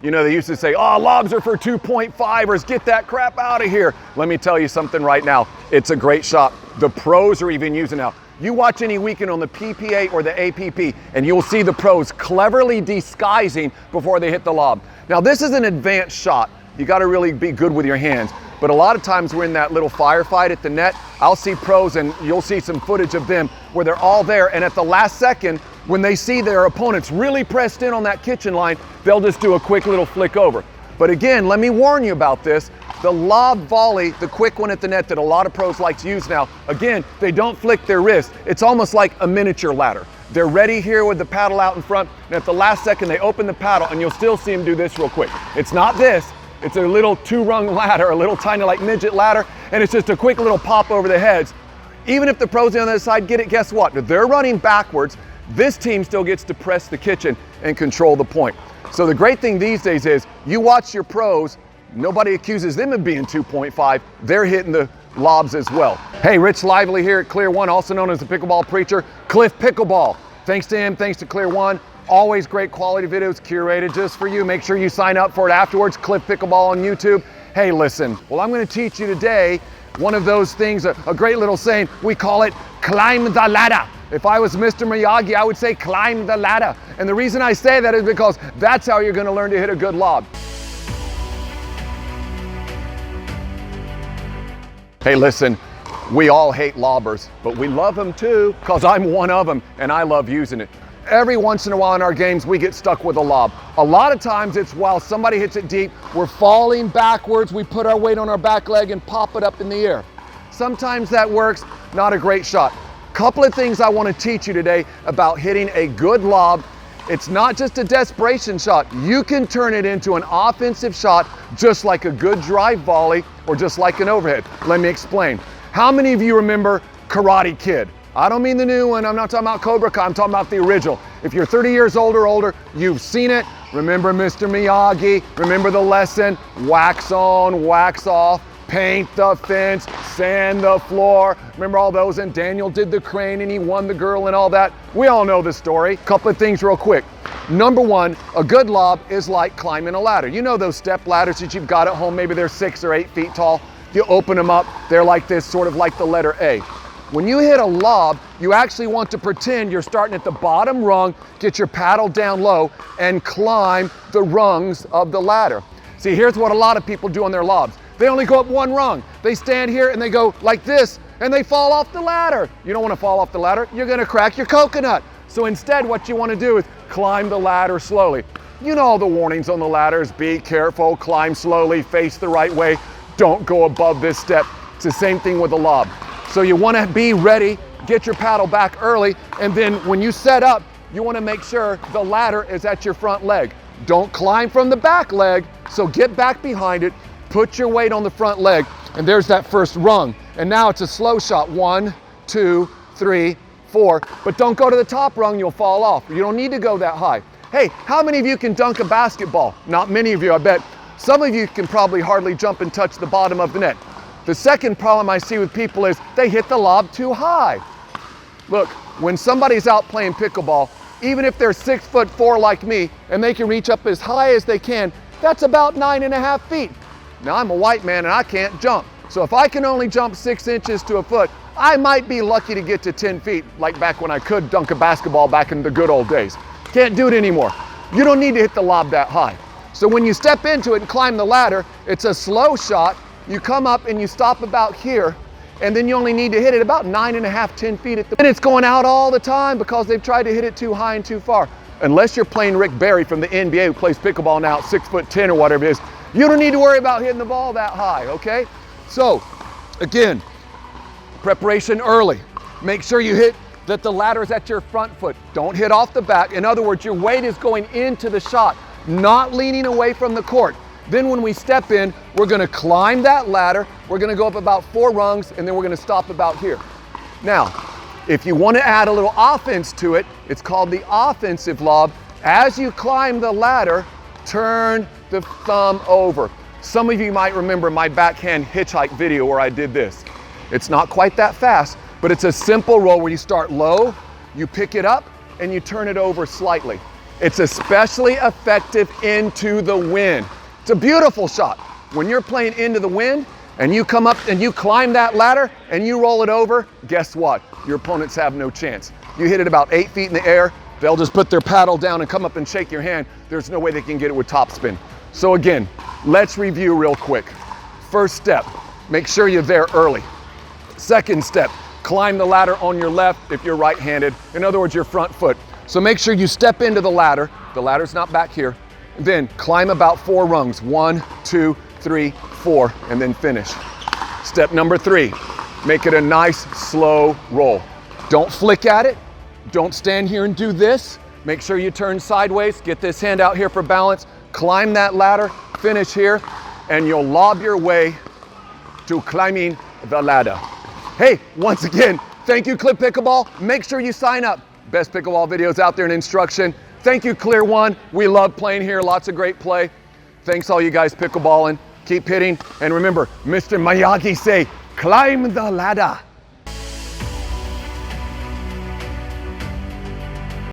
You know, they used to say, oh, lobs are for 2.5ers, get that crap out of here. Let me tell you something right now. It's a great shot. The pros are even using it now. You watch any weekend on the PPA or the APP, and you'll see the pros cleverly disguising before they hit the lob. Now, this is an advanced shot. You got to really be good with your hands. But a lot of times we're in that little firefight at the net. I'll see pros, and you'll see some footage of them where they're all there, and at the last second, when they see their opponents really pressed in on that kitchen line, they'll just do a quick little flick over. But again, let me warn you about this. The lob volley, the quick one at the net that a lot of pros like to use now, again, they don't flick their wrist. It's almost like a miniature ladder. They're ready here with the paddle out in front, and at the last second, they open the paddle, and you'll still see them do this real quick. It's not this. It's a little 2-rung ladder, a little tiny like midget ladder, and it's just a quick little pop over the heads. Even if the pros on the other side get it, guess what? If they're running backwards, this team still gets to press the kitchen and control the point. So the great thing these days is you watch your pros, nobody accuses them of being 2.5, they're hitting the lobs as well. Hey, Rich Lively here at Clear One, also known as the Pickleball Preacher, CliffPickleball. Thanks to him, thanks to Clear One. Always great quality videos curated just for you. Make sure you sign up for it afterwards, CliffPickleball on YouTube. Hey, listen, well, I'm gonna teach you today one of those things, a great little saying, we call it climb the ladder. If I was Mr. Miyagi, I would say climb the ladder. And the reason I say that is because that's how you're gonna learn to hit a good lob. Hey, listen, we all hate lobbers, but we love them too, because I'm one of them, and I love using it. Every once in a while in our games, we get stuck with a lob. A lot of times it's while somebody hits it deep, we're falling backwards, we put our weight on our back leg and pop it up in the air. Sometimes that works, not a great shot. Couple of things I want to teach you today about hitting a good lob. It's not just a desperation shot. You can turn it into an offensive shot just like a good drive volley or just like an overhead. Let me explain. How many of you remember Karate Kid? I don't mean the new one, I'm not talking about Cobra Kai, I'm talking about the original. If you're 30 years old or older, you've seen it. Remember Mr. Miyagi, remember the lesson, wax on, wax off, paint the fence, sand the floor. Remember all those, and Daniel did the crane and he won the girl and all that. We all know the story. Couple of things real quick. Number one, a good lob is like climbing a ladder. You know those step ladders that you've got at home, maybe they're 6 or 8 feet tall. You open them up, they're like this, sort of like the letter A. When you hit a lob, you actually want to pretend you're starting at the bottom rung, get your paddle down low, and climb the rungs of the ladder. See, here's what a lot of people do on their lobs. They only go up one rung. They stand here and they go like this, and they fall off the ladder. You don't want to fall off the ladder. You're going to crack your coconut. So instead, what you want to do is climb the ladder slowly. You know all the warnings on the ladders. Be careful, climb slowly, face the right way. Don't go above this step. It's the same thing with the lob. So you want to be ready, get your paddle back early, and then when you set up, you want to make sure the ladder is at your front leg. Don't climb from the back leg, so get back behind it, put your weight on the front leg, and there's that first rung. And now it's a slow shot, 1, 2, 3, 4, but don't go to the top rung, you'll fall off. You don't need to go that high. Hey, how many of you can dunk a basketball? Not many of you, I bet. Some of you can probably hardly jump and touch the bottom of the net. The second problem I see with people is they hit the lob too high. Look, when somebody's out playing pickleball, even if they're 6'4" like me, and they can reach up as high as they can, that's about 9.5 feet. Now I'm a white man and I can't jump. So if I can only jump 6 inches to a foot, I might be lucky to get to 10 feet, like back when I could dunk a basketball back in the good old days. Can't do it anymore. You don't need to hit the lob that high. So when you step into it and climb the ladder, it's a slow shot. You come up and you stop about here, and then you only need to hit it about 9.5, 10 feet at the, and it's going out all the time because they've tried to hit it too high and too far. Unless you're playing Rick Barry from the NBA who plays pickleball now at 6'10" or whatever it is, you don't need to worry about hitting the ball that high, okay? So, again, preparation early. Make sure you hit that the ladder is at your front foot. Don't hit off the back. In other words, your weight is going into the shot, not leaning away from the court. Then when we step in, we're gonna climb that ladder, we're gonna go up about 4 rungs, and then we're gonna stop about here. Now, if you wanna add a little offense to it, it's called the offensive lob. As you climb the ladder, turn the thumb over. Some of you might remember my backhand hitchhike video where I did this. It's not quite that fast, but it's a simple roll where you start low, you pick it up, and you turn it over slightly. It's especially effective into the wind. It's a beautiful shot. When you're playing into the wind and you come up and you climb that ladder and you roll it over, guess what? Your opponents have no chance. You hit it about 8 feet in the air, they'll just put their paddle down and come up and shake your hand. There's no way they can get it with topspin. So again, let's review real quick. First step, make sure you're there early. Second step, climb the ladder on your left if you're right-handed. In other words, your front foot. So make sure you step into the ladder. The ladder's not back here. Then climb about 4 rungs. 1, 2, 3, 4, and then finish. Step number 3, make it a nice, slow roll. Don't flick at it. Don't stand here and do this. Make sure you turn sideways. Get this hand out here for balance. Climb that ladder, finish here, and you'll lob your way to climbing the ladder. Hey, once again, thank you, CliffPickleball. Make sure you sign up. Best pickleball videos out there in instruction. Thank you, Clear One. We love playing here. Lots of great play. Thanks all you guys pickleballing. Keep hitting. And remember, Mr. Miyagi say, climb the ladder.